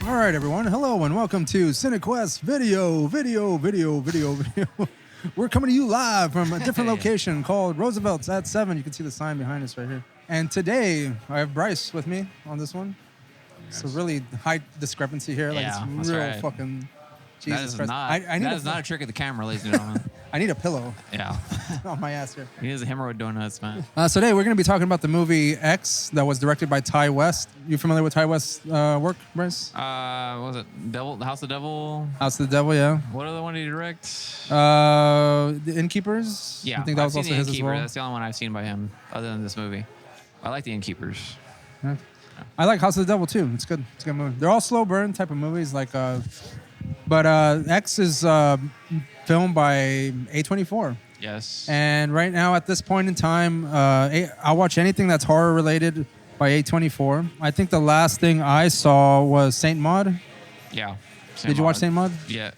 All right, everyone. Hello and welcome to CineQuest Video. We're coming to you live from a different location called Roosevelts at 7. You can see the sign behind us right here. And today I have Bryce with me on this one. It's a really high discrepancy here. Like it's real fucking. Jesus that is Christ. not. I need that is not a trick of the camera, ladies and gentlemen. I need a pillow. Yeah. On my ass here. He is a hemorrhoid donuts, man. So today we're going to be talking about the movie X that was directed by Ty West. You familiar with Ty West's work, Bryce? What was it Devil? House of the Devil? House of the Devil, yeah. What other one did he direct? The Innkeepers? Yeah. I think that was seen also the his as Innkeeper. well. That's the only one I've seen by him, other than this movie. I like the Innkeepers. Yeah. I like House of the Devil too. It's good. It's a good movie. They're all slow burn type of movies, like. But X is filmed by A24. Yes. And right now, at this point in time, I'll watch anything that's horror related by A24. I think the last thing I saw was Saint Maud. Yeah. Did you watch Saint Maud? Yeah.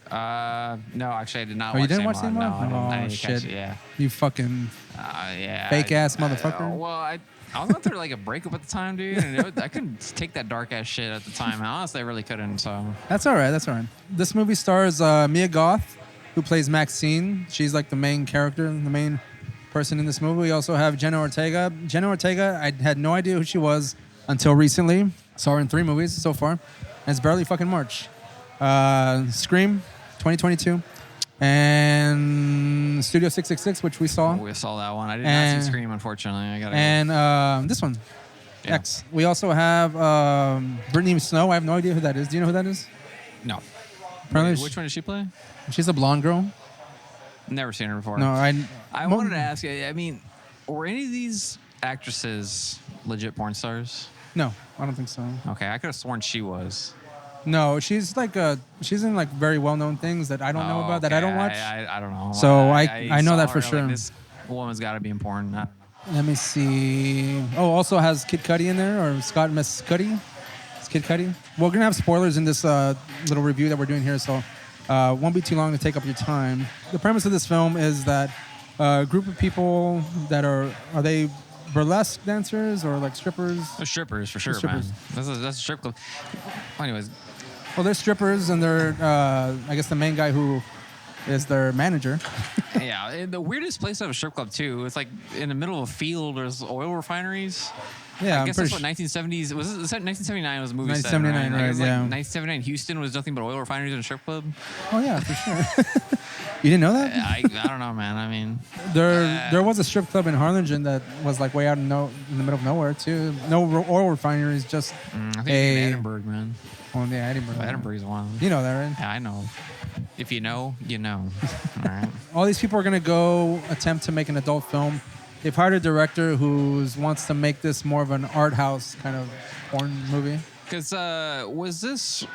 No, actually, I did not. Oh, watch you didn't watch Saint Maud? No, I didn't. I didn't shit. catch it, yeah. You fucking yeah. fake ass motherfucker. I was going through like a breakup at the time, dude, and I couldn't take that dark ass shit at the time. And honestly, I really couldn't. So that's all right. That's all right. This movie stars Mia Goth, who plays Maxine. She's like the main character, the main person in this movie. We also have Jenna Ortega. Jenna Ortega, I had no idea who she was until recently. Saw her in 3 movies so far, and it's barely fucking March. Scream, 2022. And Studio 666, which we saw. We saw that one. I did not see Scream, unfortunately. This one, yeah. X. We also have Brittany Snow. I have no idea who that is. Do you know who that is? No. Apparently Which one did she play? She's a blonde girl. Never seen her before. No, I wanted to ask you, I mean, were any of these actresses legit porn stars? No, I don't think so. Okay, I could have sworn she was. No, she's in like very well-known things that I don't know about, that I don't watch. I don't know. So I know that for sure. Like, this woman's got to be in porn. I don't know. Let me see. Oh, also has Kid Cudi in there, or Scott Mescudi. It's Kid Cudi. We're gonna have spoilers in this little review that we're doing here, so won't be too long to take up your time. The premise of this film is that a group of people that are they burlesque dancers or like strippers? They're strippers for sure, strippers. man. That's a strip club. Anyways. Well, they're strippers, and they're, I guess, the main guy who is their manager. Yeah, and the weirdest place to have a strip club, too. It's like in the middle of a field, there's oil refineries. Yeah, I guess that's what 1970s, was it 1979 was the movie set, 1979, right? Like, it was like Yeah. 1979 Houston was nothing but oil refineries and a strip club. Oh, yeah, for sure. You didn't know that? I don't know, man. I mean... There was a strip club in Harlingen that was like way out in the middle of nowhere, too. No oil refineries, just I think in Edinburgh, man. Oh, yeah, Edinburgh. Edinburgh's one. You know that, right? Yeah, I know. If you know, you know. All right. All these people are going to go attempt to make an adult film. They've hired a director who wants to make this more of an art house kind of porn movie. Because was this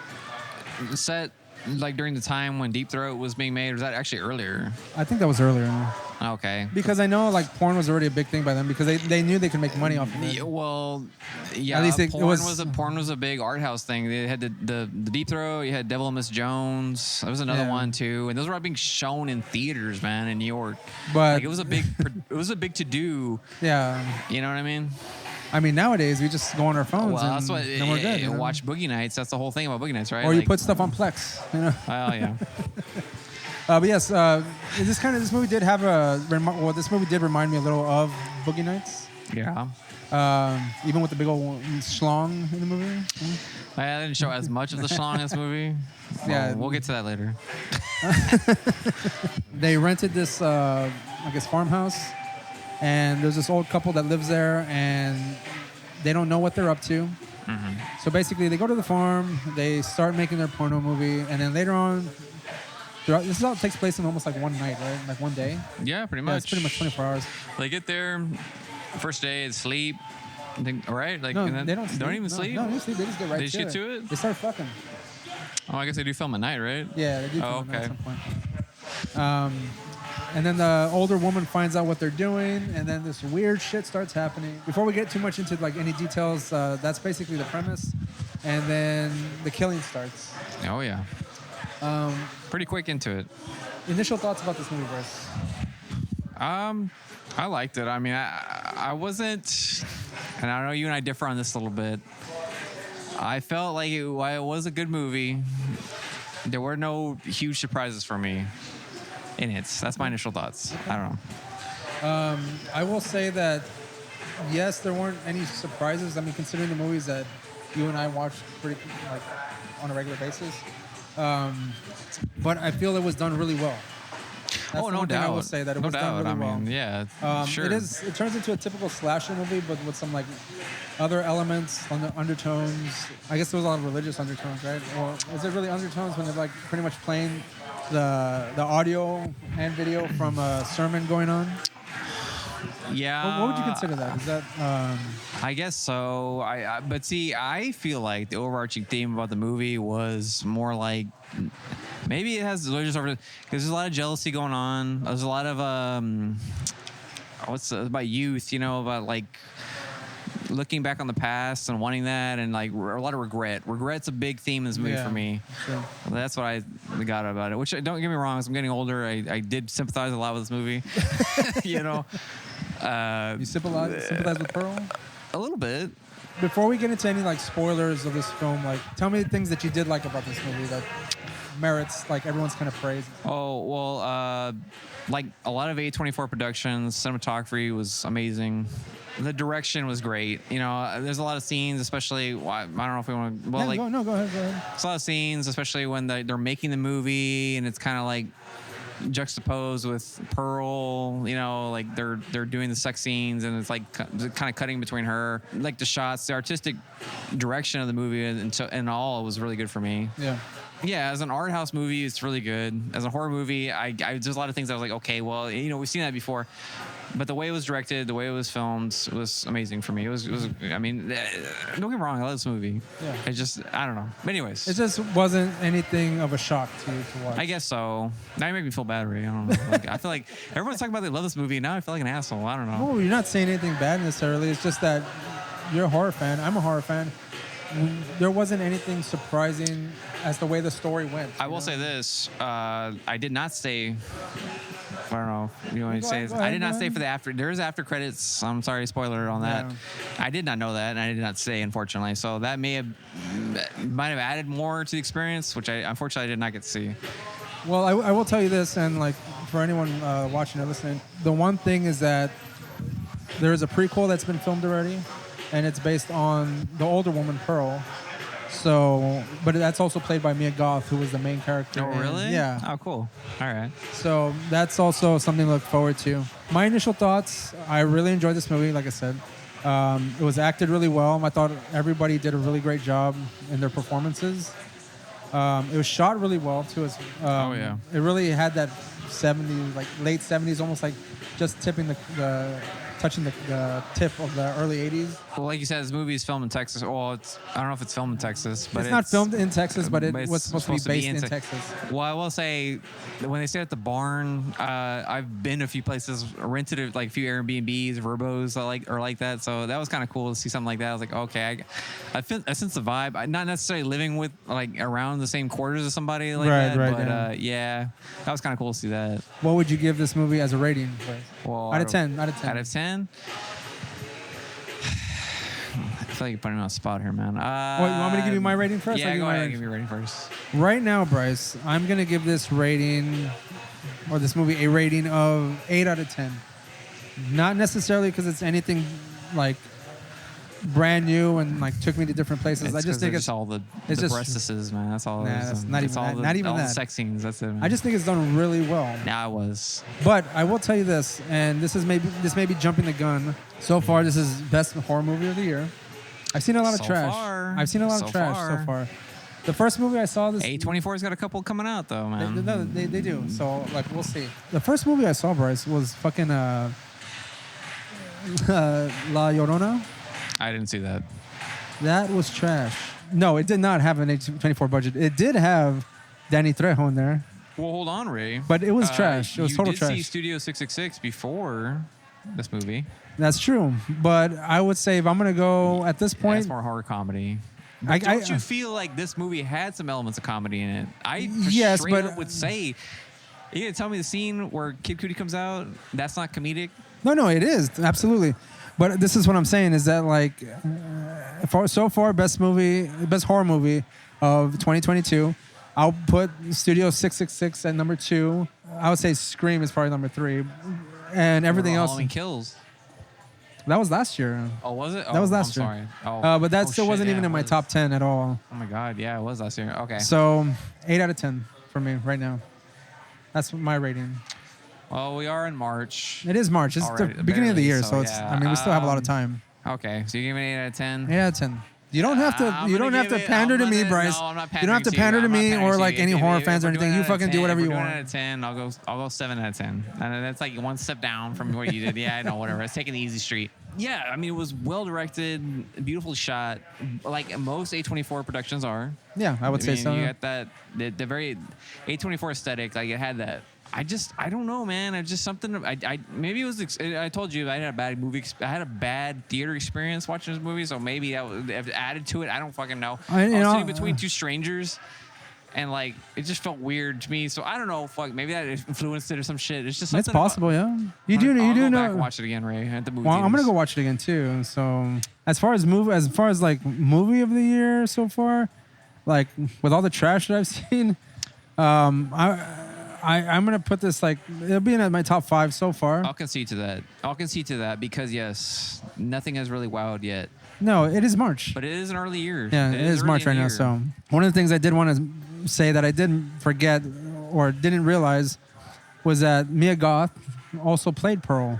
set like during the time when Deep Throat was being made, or was that actually earlier? I think that was earlier. Okay. Because I know like porn was already a big thing by then because they knew they could make money off of it. Well, yeah. At least porn was a big art house thing. They had the Deep Throat. You had Devil and Miss Jones. There was another one too, and those were all being shown in theaters, man, in New York. But like, it was a big to do. Yeah. You know what I mean? I mean, nowadays we just go on our phones and then we're good. You watch Boogie Nights. That's the whole thing about Boogie Nights, right? Or you put stuff on Plex. You know? Well, yeah. But yes, this movie did have this movie did remind me a little of Boogie Nights. Yeah. Even with the big old schlong in the movie. I didn't show as much of the schlong in this movie. Yeah. We'll get to that later. They rented this, I guess, farmhouse. And there's this old couple that lives there, and they don't know what they're up to. Mm-hmm. So basically, they go to the farm, they start making their porno movie, and then later on, this all takes place in almost like one night, right? Like one day. Yeah, pretty much. Yeah, it's pretty much 24 hours. They get there, first day, they sleep, right? Like, No, and then they don't sleep. Don't even sleep? No, they don't sleep. They just get right They just get to it? They start fucking. Oh, I guess they do film at night, right? Yeah, they do film okay. at some point. And then the older woman finds out what they're doing, and then this weird shit starts happening. Before we get too much into like any details, that's basically the premise, and then the killing starts. Oh yeah. Pretty quick into it. Initial thoughts about this movie, Bryce? I liked it. I mean, I wasn't, and I know you and I differ on this a little bit. I felt like while it was a good movie, there were no huge surprises for me in it. That's my initial thoughts. I don't know. I will say that yes, there weren't any surprises. I mean, considering the movies that you and I watch pretty like on a regular basis, but I feel it was done really well. That's No doubt. I will say that it was done really well. Yeah, sure. It turns into a typical slasher movie, but with some like other elements, undertones. I guess there was a lot of religious undertones, right? Or is it really undertones when they're like pretty much playing the audio and video from a sermon going on? Yeah. What would you consider that? Is that? I guess so. But see, I feel like the overarching theme about the movie was more like maybe it has religious over because there's a lot of jealousy going on. There's a lot of about youth, about like looking back on the past and wanting that, and like a lot of regret. Regret's a big theme in this movie for me. Sure. That's what I got about it. Which don't get me wrong, as I'm getting older, I did sympathize a lot with this movie. You sympathize with Pearl? A little bit. Before we get into any like spoilers of this film, like tell me the things that you did like about this movie that merits like everyone's kind of praise. Oh well, like a lot of A24 productions, cinematography was amazing. The direction was great. There's a lot of scenes, especially I don't know if we want to. Well, Go ahead. Go ahead. There's a lot of scenes, especially when they're making the movie, and it's kind of like juxtaposed with Pearl, like they're doing the sex scenes, and it's like kind of cutting between her, like the shots, the artistic direction of the movie, and all was really good for me. Yeah, as an art house movie, it's really good. As a horror movie, I there's a lot of things I was like, okay, well, we've seen that before. But the way it was directed, the way it was filmed was amazing for me. It was. I mean, don't get me wrong, I love this movie. Yeah. I don't know. But anyways, it just wasn't anything of a shock to you to watch. I guess so. Now you make me feel bad, Ray. I don't know. I feel like everyone's talking about they love this movie. Now I feel like an asshole. I don't know. No, you're not saying anything bad necessarily. It's just that you're a horror fan. I'm a horror fan. There wasn't anything surprising as the way the story went. I will say this. I did not stay. I don't know if you want me to say this. I did not stay for the after. There is after credits. I'm sorry, spoiler on that. Yeah. I did not know that, and I did not stay, unfortunately. So that might have added more to the experience, which I unfortunately did not get to see. Well, I will tell you this, and like for anyone watching or listening, the one thing is that there is a prequel that's been filmed already, and it's based on the older woman Pearl. So, but that's also played by Mia Goth, who was the main character. Oh, really? Yeah. Oh, cool. All right. So that's also something to look forward to. My initial thoughts, I really enjoyed this movie, like I said. It was acted really well. I thought everybody did a really great job in their performances. It was shot really well, too. Oh, yeah. It really had that 70s, like late 70s, almost like just tipping touching the tip of the early 80s. Well, like you said, this movie is filmed in Texas. Well, I don't know if it's filmed in Texas, but it's not filmed in Texas, but it was supposed to be based in Texas. Well, I will say, when they stay at the barn, I've been a few places, rented like a few Airbnbs, Verbos, or like that. So that was kind of cool to see something like that. I was like, okay, I sense the vibe. I'm not necessarily living with like around the same quarters as somebody like that, but yeah, that was kind of cool to see that. What would you give this movie as a rating? Well, out of 10. Out of 10. I feel like you're putting me on a spot here, man. You want me to give you my rating first? Yeah, go ahead. Give me your rating first. Right now, Bryce, I'm going to give this movie a rating of 8 out of 10. Not necessarily because it's anything like brand new and like took me to different places. I just think it's all the breastises, man. That's all. That's not even that. Not even all that. The sex scenes. That's it. Man. I just think it's done really well. Nah, it was. But I will tell you this, and this may be jumping the gun. So far, this is best horror movie of the year. I've seen a lot of trash. I've seen a lot of trash so far. The first movie I saw this. A24's got a couple coming out though, man. They do. So like we'll see. The first movie I saw, Bryce, was fucking La Llorona. I didn't see that. That was trash. No, it did not have an A24 budget. It did have Danny Trejo in there. Well, hold on, Ray. But it was trash. It was total trash. You did see Studio 666 before this movie. That's true. But I would say if I'm going to go at this point... That's more horror comedy. Don't you feel like this movie had some elements of comedy in it? I straight up would say... You gonna tell me the scene where Kid Cudi comes out, that's not comedic? No, it is. Absolutely. But this is what I'm saying is that like, so far best horror movie of 2022. I'll put Studio 666 at number 2. I would say Scream is probably number 3, and everything else. Halloween Kills. That was last year. Oh, was it? That was last I'm year. Sorry. Oh, but that still wasn't even in my top 10 at all. Oh my God, yeah, it was last year. Okay. So 8 out of 10 for me right now. That's my rating. Well, we are in March. It is March. It's Already, the beginning of the barely, year, so it's. yeah. I mean, we still have a lot of time. Okay, so you give me an 8 out of 10. 8 out of 10. You don't have to. You don't have to give it- pander I'm to me, gonna- Bryce. No, I'm not You don't have to pandering pander you. to I'm not me pandering or to like you. any If- horror if fans or we're doing anything. You it out of fucking do 10, whatever if you we're doing want. it out of 10. I'll go 7 out of 10. And that's like one step down from what you did. Yeah, I know. Whatever. It's taking the easy street. Yeah, I mean, it was well directed, beautiful shot, like most A24 productions are. Yeah, I would say so. You got that the very A24 aesthetic. Like it had that. I don't know, man. I just something. Maybe it was. I told you I had a bad movie. I had a bad theater experience watching this movie, so maybe that was added to it. I don't fucking know. I was sitting between two strangers, and like it just felt weird to me. So I don't know. Fuck, maybe that influenced it or some shit. It's just something. It's possible, yeah. You do I'll go know. back and watch it again, Ray, at the movie. Well, I'm gonna theaters. go watch it again too. So as far as like movie of the year so far, like with all the trash that I've seen, I'm gonna put this like it'll be in my top 5 so far. I'll concede to that because yes, nothing has really wowed yet. No, it is March. But it is an early year. Yeah, it is March right now. So one of the things I did want to say that I didn't forget or didn't realize was that Mia Goth also played Pearl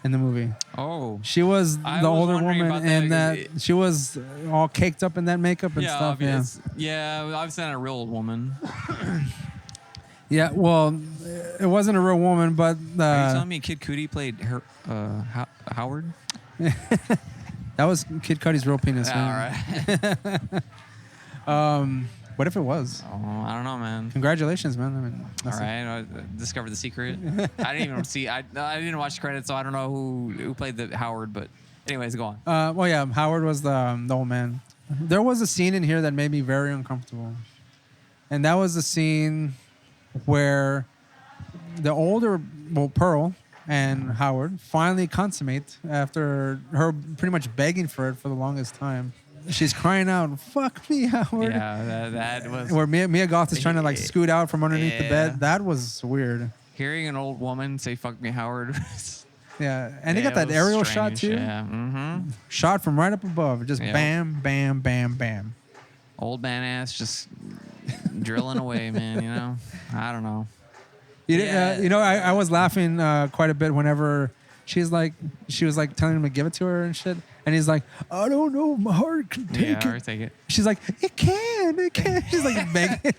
in the movie. Oh, she was the older woman, and that she was all caked up in that makeup and stuff. Yeah, obviously not a real old woman. Yeah, well, it wasn't a real woman, but Are you telling me Kid Cudi played her, Howard? That was Kid Cudi's real penis. Yeah, all right. What if it was? Oh, I don't know, man. Congratulations, man. I mean, all right, I discovered the secret. I didn't even see. I didn't watch the credits, so I don't know who played the Howard. But anyways, go on. Well, yeah, Howard was the old man. There was a scene in here that made me very uncomfortable, and that was the scene where the older, Pearl and Howard finally consummate after her pretty much begging for it for the longest time. She's crying out, "Fuck me, Howard!" Yeah, that was where Mia Goth is trying to like scoot out from underneath the bed. That was weird. Hearing an old woman say "fuck me, Howard." Yeah, and they got that aerial shot too. Yeah, shot from right up above, just bam, bam, bam, bam. Old man ass just drilling away, man. You know, I don't know. I was laughing quite a bit whenever she was like telling him to give it to her and shit, and he's like, "I don't know, my heart can take it." Take it. She's like, "It can." She's like begging.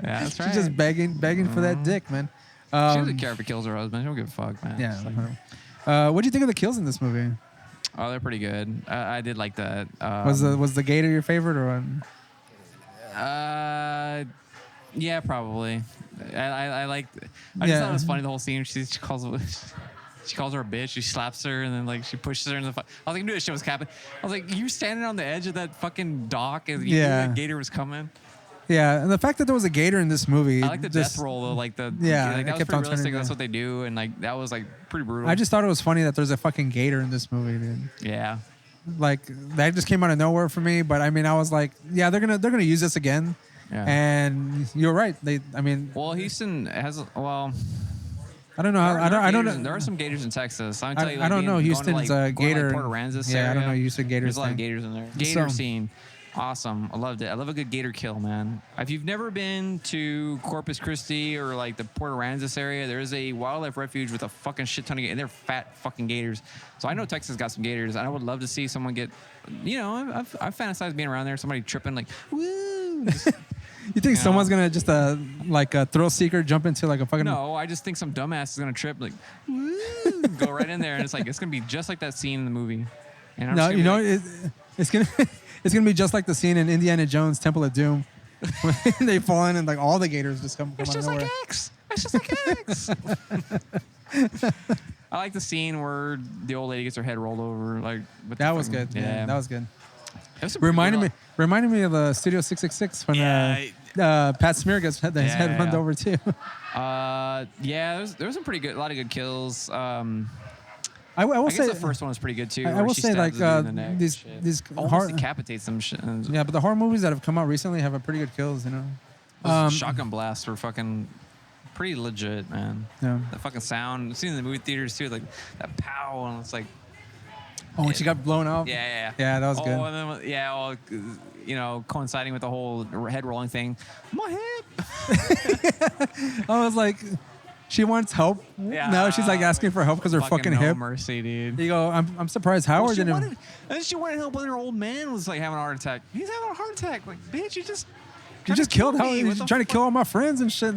Yeah, that's right. She's just begging for that dick, man. She doesn't care if it kills her husband. She don't give a fuck, man. Yeah. What do you think of the kills in this movie? Oh, they're pretty good. I did like that. Was the gator your favorite or what? Yeah, probably. I liked. I just thought it was funny the whole scene. She calls her a bitch. She slaps her and then like she pushes her in the. I was like, I knew this shit was happening. I was like, you standing on the edge of that fucking dock and you knew that gator was coming. Yeah, and the fact that there was a gator in this movie. I like the death roll though. Like that was pretty realistic. That's what they do, and like that was like pretty brutal. I just thought it was funny that there's a fucking gator in this movie, dude. Yeah. Like that just came out of nowhere for me, but I mean, I was like, yeah, they're gonna use this again. Yeah. And you're right. Well, Houston has. Well, I don't know. I don't know. There are some gators in Texas. I don't know. Houston's gator. Port Aransas area. I don't know Houston gators. There's a lot of gators in there. Gator scene. Awesome. I loved it. I love a good gator kill, man. If you've never been to Corpus Christi or like the Port Aransas area, there is a wildlife refuge with a fucking shit ton of gators, and they're fat fucking gators. So I know Texas got some gators, and I would love to see someone get, I've fantasized being around there, somebody tripping like, woo. You think someone's gonna just like a thrill seeker jump into like a fucking? No, I just think some dumbass is gonna trip like, woo, go right in there, and it's gonna be just like that scene in the movie. And I'm it's gonna. It's gonna be just like the scene in Indiana Jones Temple of Doom when they fall in and like all the gators just come out of nowhere. It's just like X. I like the scene where the old lady gets her head rolled over. Like that was good. Yeah, that was good. Reminded me of Studio 666 when Pat Smear gets his head run over too. There was some a lot of good kills. I will I say guess the first one was pretty good too. I where will she say stabs like the dude in the neck and these shit. these almost horror decapitates them. yeah, but the horror movies that have come out recently have a pretty good kills. You know. Those shotgun blasts were fucking pretty legit, man. Yeah. The fucking sound. I've seen it in the movie theaters too, like that pow, and it's like. Oh, when she got blown up. Yeah. Yeah, that was good. And then, well, you know, coinciding with the whole head rolling thing. My head. I was like, she wants help. Yeah. Now she's like asking for help because her fucking no hip. mercy, dude. You go, I'm surprised Howard didn't. She wanted help when her old man was like having a heart attack. He's having a heart attack. Like, bitch, you just killed Howard. You're trying to kill all my friends and shit.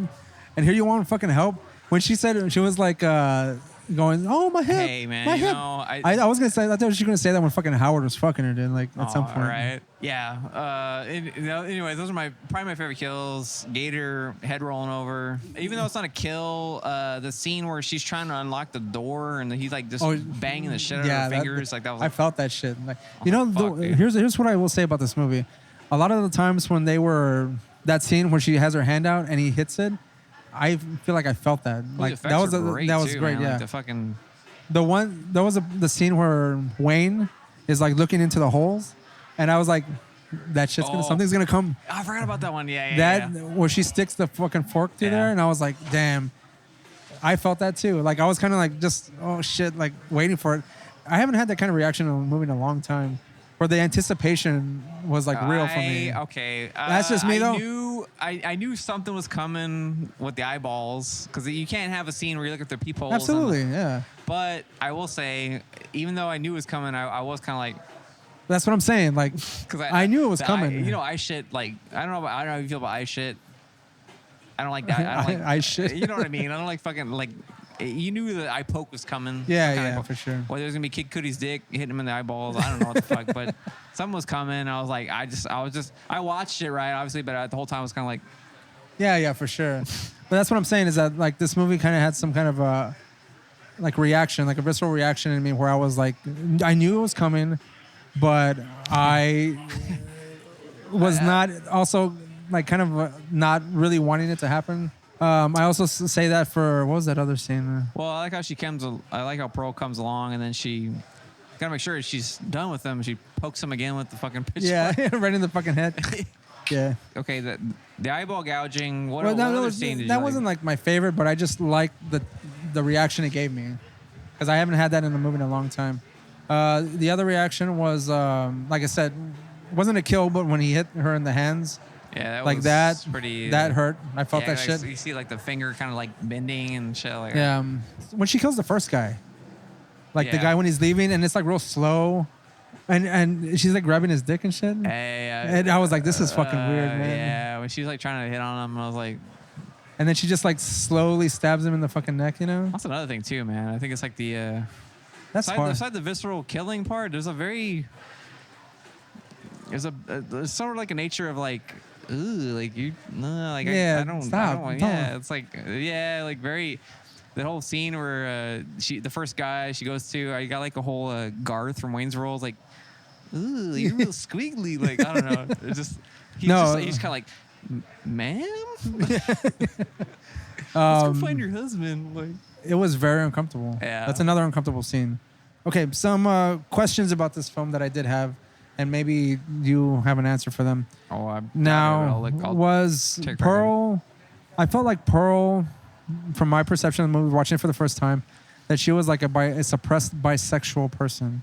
And here you want fucking help. When she said, she was like, going, oh, my hip. Hey, man, my you hip. know, I was going to say, I thought she was going to say that when fucking Howard was fucking her, dude, like, at some point. Right. Yeah. Anyway, those are probably my favorite kills. Gator, head rolling over. Even though it's not a kill, the scene where she's trying to unlock the door and he's like just banging the shit out of her fingers. Like that was. I felt that shit. Like, you know, fuck, here's what I will say about this movie. A lot of the times when that scene where she has her hand out and he hits it, I feel like I felt that. Like that was great, man. yeah. Like the fucking the scene where Wayne is like looking into the holes, and I was like, that shit's something's gonna come. I forgot about that one. Yeah. Where she sticks the fucking fork through there, and I was like, damn. I felt that too. Like I was kind of like just shit, like waiting for it. I haven't had that kind of reaction in a movie in a long time, where the anticipation was like real for me. Okay, that's just me though. I knew something was coming with the eyeballs because you can't have a scene where you look at their peepholes. Absolutely, yeah. But I will say, even though I knew it was coming, I was kind of like. That's what I'm saying. Like, because I knew it was coming. I shit. Like, I don't know how you feel about I shit. I don't like that. I don't like I shit. You know what I mean? I don't like fucking like. You knew the eye poke was coming. Yeah, for sure. Whether it was gonna be Kid Coodie's dick hitting him in the eyeballs, I don't know what the fuck, but something was coming. I was like, I watched it right, obviously, but the whole time I was kind of like, yeah, for sure. But that's what I'm saying is that like this movie kind of had some kind of a like reaction, like a visceral reaction in me, where I was like, I knew it was coming, but I was not also like kind of not really wanting it to happen. I also say that for what was that other scene? Well, I like how I like how Pearl comes along and then she gotta make sure she's done with him. She pokes him again with the fucking pitchfork. Yeah, right in the fucking head. Yeah. Okay, the eyeball gouging. What other scene did you that wasn't like my favorite, but I just liked the reaction it gave me because I haven't had that in a movie in a long time. The other reaction was like I said, wasn't a kill, but when he hit her in the hands. Yeah, that like was that. Pretty. That hurt. I felt that like, shit. You see, like the finger kind of like bending and shit. Like yeah. When she kills the first guy, like the guy when he's leaving, and it's like real slow, and she's like grabbing his dick and shit. And I was like, this is fucking weird, man. Yeah, when she's like trying to hit on him, I was like. And then she just like slowly stabs him in the fucking neck, you know. That's another thing too, man. I think it's like the. That's hard. Aside the visceral killing part, there's sort of like a nature of like. Ooh, like you, no, like yeah, I don't, stop. Yeah, it's like, yeah, like very, that whole scene where the first guy she goes to, I got like a whole Garth from Wayne's World, like, ooh, you're real squiggly, like I don't know, it's just, he's kind of like, ma'am, let's go find your husband, like. It was very uncomfortable. Yeah, that's another uncomfortable scene. Okay, some questions about this film that I did have. And maybe you have an answer for them. Was Pearl? I felt like Pearl, from my perception of the movie, watching it for the first time, that she was like a suppressed bisexual person.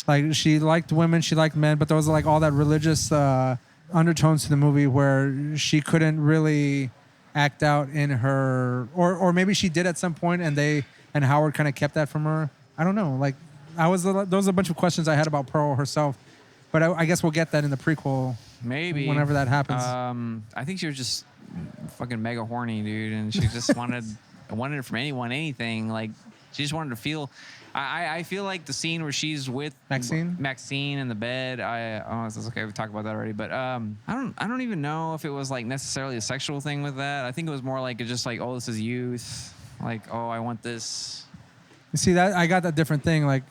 Like she liked women, she liked men, but there was like all that religious undertones to the movie where she couldn't really act out in her, or maybe she did at some point, and Howard kind of kept that from her. I don't know. Like those are a bunch of questions I had about Pearl herself. But I guess we'll get that in the prequel. Maybe. Whenever that happens. I think she was just fucking mega horny, dude. And she just wanted it from anyone, anything. Like, she just wanted to feel. I feel like the scene where she's with Maxine in the bed. It's okay. We've talked about that already. But I don't even know if it was like necessarily a sexual thing with that. I think it was more like just like, oh, this is youth. Like, oh, I want this. You see, that I got that different thing. Like,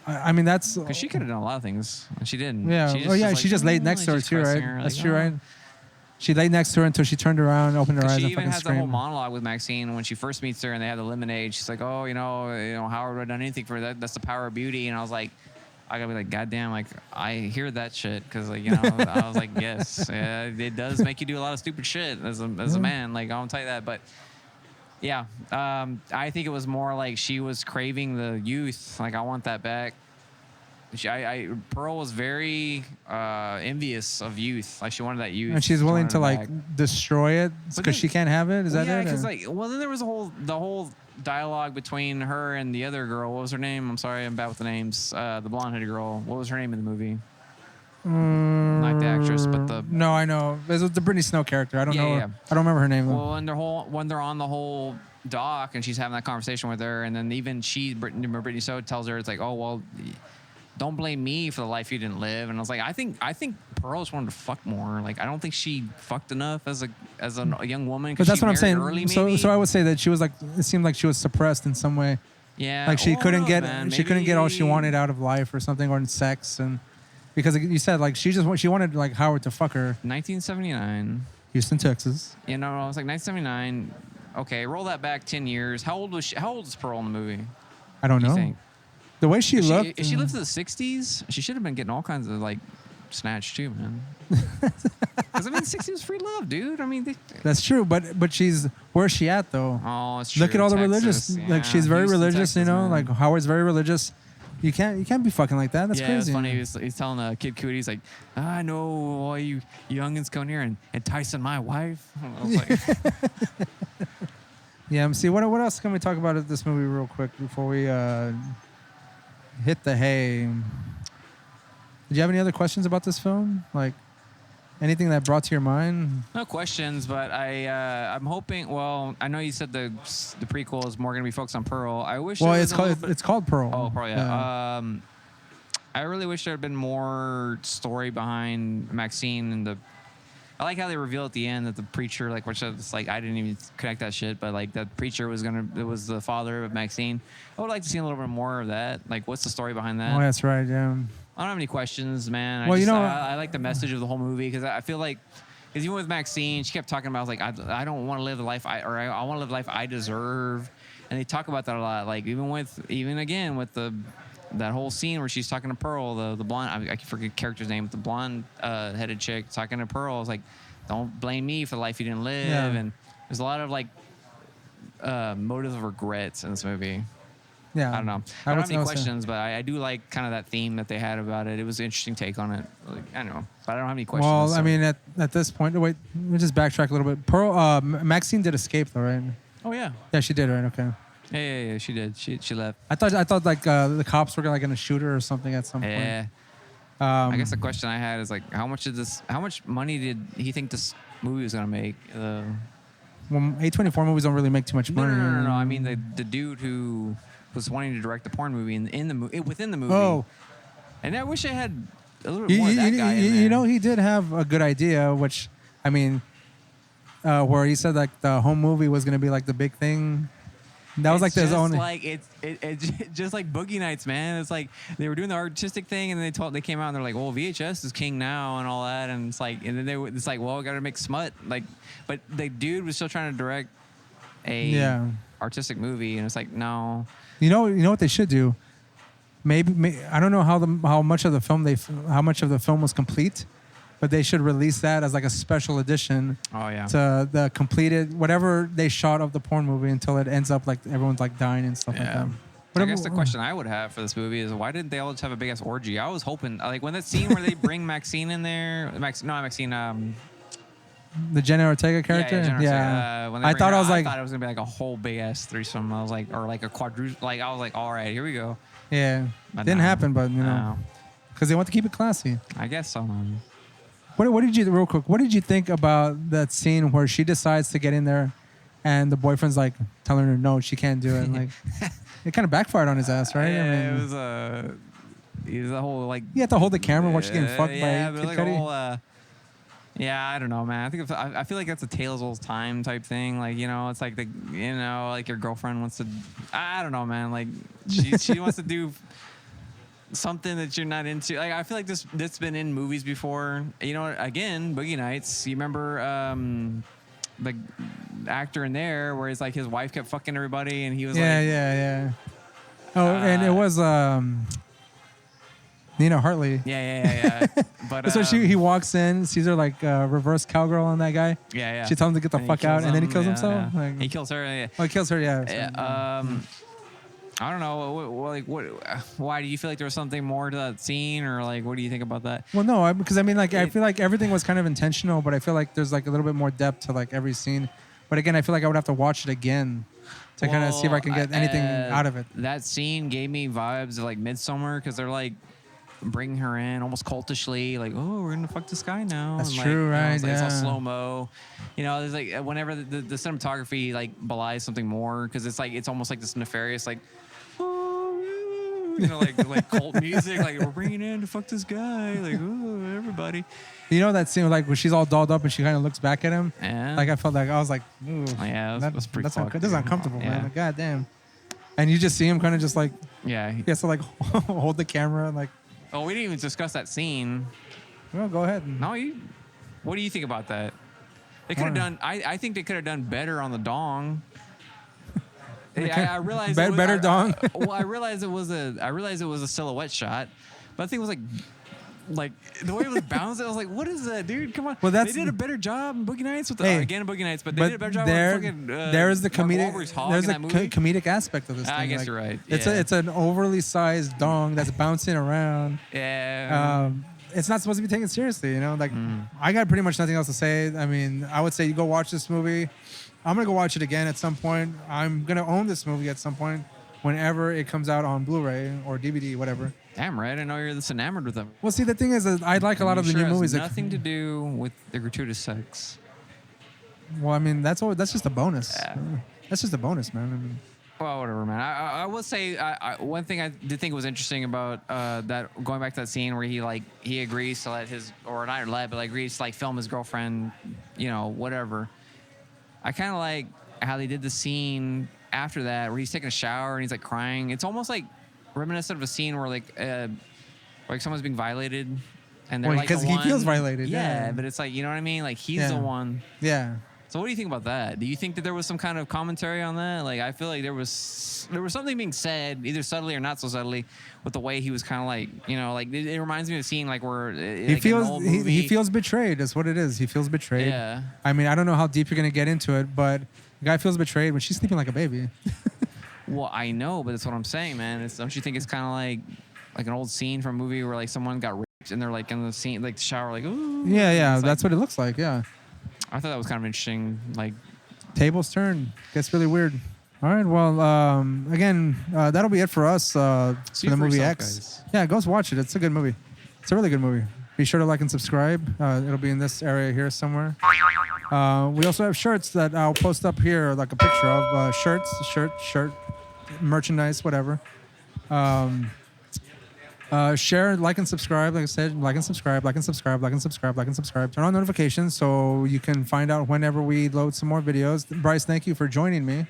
I mean, that's because she could have done a lot of things, and she didn't. Yeah. She just laid next to her too, right? That's true, right? She laid next to her until she turned around, opened her eyes, She and even fucking has a whole screamed. monologue with Maxine when she first meets her and they have the lemonade. She's like, "Oh, Howard would have done anything for that. That's the power of beauty." And I was like, I gotta be like, "Goddamn!" Like I hear that shit because I was like, "Yes, it does make you do a lot of stupid shit as a man." Like I'll tell you that, but. Yeah, I think it was more like she was craving the youth. Like I want that back. Pearl was very envious of youth. Like she wanted that youth. And she's She willing wanted to it like back. destroy it because she can't have it. Is that yeah, it? because Or- then there was the whole dialogue between her and the other girl. What was her name? I'm sorry, I'm bad with the names. The blonde-headed girl. What was her name in the movie? Not the actress, but the No, I know. It was the Brittany Snow character. I don't know. yeah. I don't remember her name though. Well, when they're on the whole dock and she's having that conversation with her, and then even Brittany Snow tells her, it's like, "Oh well, don't blame me for the life you didn't live." And I was like, I think Pearl just wanted to fuck more. Like I don't think she fucked enough as a young woman. But that's she what I'm married saying. Early, So I would say that she was like, it seemed like she was suppressed in some way. yeah, Like she well, couldn't who get knows, man? she couldn't get all she Maybe- wanted out of life or something, or in sex, and because you said like she wanted like Howard to fuck her. 1979. Houston, Texas. I was like 1979. Okay, roll that back 10 years. How old was she? How old is Pearl in the movie? I don't You know. think? The way she looked. If she lived to the 60s, she should have been getting all kinds of like snatched too, man. Because I mean, 60s was free love, dude. I mean, That's true, but she's where's she at though? oh, it's true. Look at all the Texas, religious. yeah. Like she's very Houston, religious, Texas, man. Like Howard's very religious. You can't be fucking like that. That's yeah, crazy. it's funny. He's telling Kid Cudi, he's like, "I know all you youngins come here and Tyson, my wife." I was like, Yeah. See what else can we talk about at this movie real quick before we hit the hay? Did you have any other questions about this film? Like anything that brought to your mind? no questions, but I'm hoping. Well, I know you said the prequel is more going to be focused on Pearl. I wish. Well, there it's was a little called bit- it's called Pearl. Oh, Pearl, yeah. I really wish there had been more story behind Maxine and the. I like how they reveal at the end that the preacher, like, which is like, I didn't even connect that shit, but like that preacher it was the father of Maxine. I would like to see a little bit more of that. Like, what's the story behind that? Oh, that's right. Yeah. I don't have any questions, man. Well, I like the message of the whole movie because I feel like, because even with Maxine, she kept talking about like I don't want to live the life I want to live the life I deserve, and they talk about that a lot. Like even again with that whole scene where she's talking to Pearl, the blonde, I forget the character's name, but the blonde headed chick talking to Pearl. I was like, don't blame me for the life you didn't live, Yeah. and there's a lot of like motives of regrets in this movie. Yeah. I don't know. I don't have any questions, but I do like kind of that theme that they had about it. It was an interesting take on it. Like, I don't know, but I don't have any questions. Well, I so- mean, at this point, wait, let me just backtrack a little bit. Pearl, Maxine did escape, though, right? oh yeah, Yeah, she did, right? Okay. yeah, she did. She left. I thought like the cops were gonna shoot her or something at some point. Yeah. I guess the question I had is like, how much money did he think this movie was gonna make? Well, A24 movies don't really make too much money. No. I mean the dude who was wanting to direct the porn movie within the movie. Oh. And I wish I had a little bit more of that guy in You there. know, he did have a good idea, which I mean, where he said like the home movie was gonna be like the big thing. That was like his own. Like it's just like Boogie Nights, man. It's like they were doing the artistic thing, and they came out and they're like, "Well, VHS is king now," and all that, and it's like, and then it's like, "Well, we got to make smut." Like, but the dude was still trying to direct a artistic movie, and it's like, no. You know what they should do? Maybe I don't know how much of the film was complete, but they should release that as like a special edition. Oh yeah. To the completed whatever they shot of the porn movie until it ends up like everyone's like dying and stuff like Yeah. that. I guess the question I would have for this movie is why didn't they all just have a big ass orgy? I was hoping like when that scene where they bring Maxine in there, The Jenna Ortega character. Jenna Ortega, when they I bring thought her I was out, like, I thought it was gonna be like a whole big ass threesome. I was like, or like a quadruple. Like I was like, all right, here we go. yeah, But didn't no. happen, but you know, No. because they want to keep it classy. I guess so. Man. What did you real quick? What did you think about that scene where she decides to get in there, and the boyfriend's like telling her no, she can't do it. Like it kind of backfired on his ass, right? Yeah, I mean, it was a whole like. you have to hold the camera while she's getting fucked yeah, by but Kid like a Cudi. whole. Yeah, I don't know, man. I feel like that's a tale as old as time type thing. Like it's like like your girlfriend wants to. I don't know, man. Like she wants to do. something that you're not into. Like I feel like this been in movies before. You know, again, Boogie Nights. You remember the actor in there where it's like his wife kept fucking everybody, and he was Yeah, like, yeah. Oh, and it was Nina Hartley. yeah. But That's when he walks in, sees her like reverse cowgirl on that guy. yeah. She tells him to get the fuck out, and then he kills him, himself. yeah. Like, He kills her. Yeah. oh, he kills her. Yeah. Yeah, I don't know. Why do you feel like there was something more to that scene, or like, what do you think about that? Well, no, because I mean, like, I feel like everything was kind of intentional, but I feel like there's like a little bit more depth to like every scene. But again, I feel like I would have to watch it again to kind of see if I can get anything out of it. That scene gave me vibes of like Midsummer because they're like bringing her in almost cultishly, like, oh, we're gonna fuck this guy now. That's and, true, like, right? It's, like, yeah. it's all slow mo. You know, there's like whenever the cinematography like belies something more because it's like it's almost like this nefarious like. You know, like cult music, like we're bringing in to fuck this guy, like oh everybody. You know that scene like where she's all dolled up and she kind of looks back at him. Yeah. Like I felt like I was like, ooh, yeah, that, was pretty. that's fucked, this is uncomfortable, yeah. man. Like, God damn. And you just see him kind of just like Yeah. he has to like hold the camera and like. Oh, we didn't even discuss that scene. Well, go ahead. No, what do you think about that? They could have done. I think they could have done better on the dong. I realized better dong. Well, I realized it was a silhouette shot, but I think it was like the way it was bouncing. I was like, "What is that, dude? Come on!" Well, they did a better job in Boogie Nights with again in Boogie Nights, but they did a better job with fucking. There's the comedic. There's a comedic aspect of this thing. I guess like, you're right. It's an overly sized dong that's bouncing around. Yeah. It's not supposed to be taken seriously, you know. Like I got pretty much nothing else to say. I mean, I would say you go watch this movie. I'm gonna go watch it again at some point. I'm gonna own this movie at some point, whenever it comes out on Blu-ray or DVD, whatever. Damn right, I know you're this enamored with them. Well, see, the thing is, that I like a lot of the new movies. Nothing to do with the gratuitous sex. Well, I mean, that's just a bonus. Yeah. That's just a bonus, man. I mean, well, whatever, man. I will say one thing I did think was interesting about that going back to that scene where he agrees to let his or not let, but like agrees to like film his girlfriend, you know, whatever. I kind of like how they did the scene after that where he's taking a shower and he's like crying. It's almost like reminiscent of a scene where like someone's being violated and they're like because he feels violated. Yeah, but it's like, you know what I mean? Like he's the one. Yeah. So what do you think about that? Do you think that there was some kind of commentary on that? Like I feel like there was something being said, either subtly or not so subtly, with the way he was kind of like, you know, like it reminds me of a scene like where he feels betrayed. That's what it is. He feels betrayed. Yeah. I mean, I don't know how deep you're gonna get into it, but the guy feels betrayed when she's sleeping like a baby. Well, I know, but that's what I'm saying, man. Don't you think it's kind of like an old scene from a movie where like someone got raped and they're like in the scene, like the shower, like ooh. Yeah, that's what it looks like. Yeah. I thought that was kind of interesting. Like, tables turn. Gets really weird. All right. Well, again, that'll be it for us for the movie X. Guys. Yeah, go watch it. It's a good movie. It's a really good movie. Be sure to like and subscribe. It'll be in this area here somewhere. We also have shirts that I'll post up here, like a picture of shirt, merchandise, whatever. Share, like, and subscribe. Like I said, like and subscribe. Turn on notifications so you can find out whenever we load some more videos. Bryce, thank you for joining me.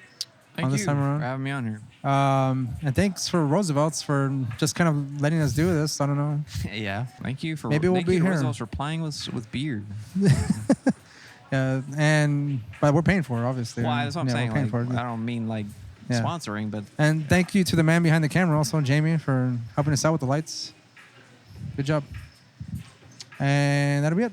Thank you time around. for having me on here. And thanks for Roosevelts for just kind of letting us do this. I don't know. Yeah, thank you for maybe we'll be here. Roosevelts for playing with beard. But we're paying for it, obviously. Well, that's what I'm saying. Like, for it. I don't mean like sponsoring, but and thank you to the man behind the camera, also Jamie, for helping us out with the lights. Good job. And that'll be it.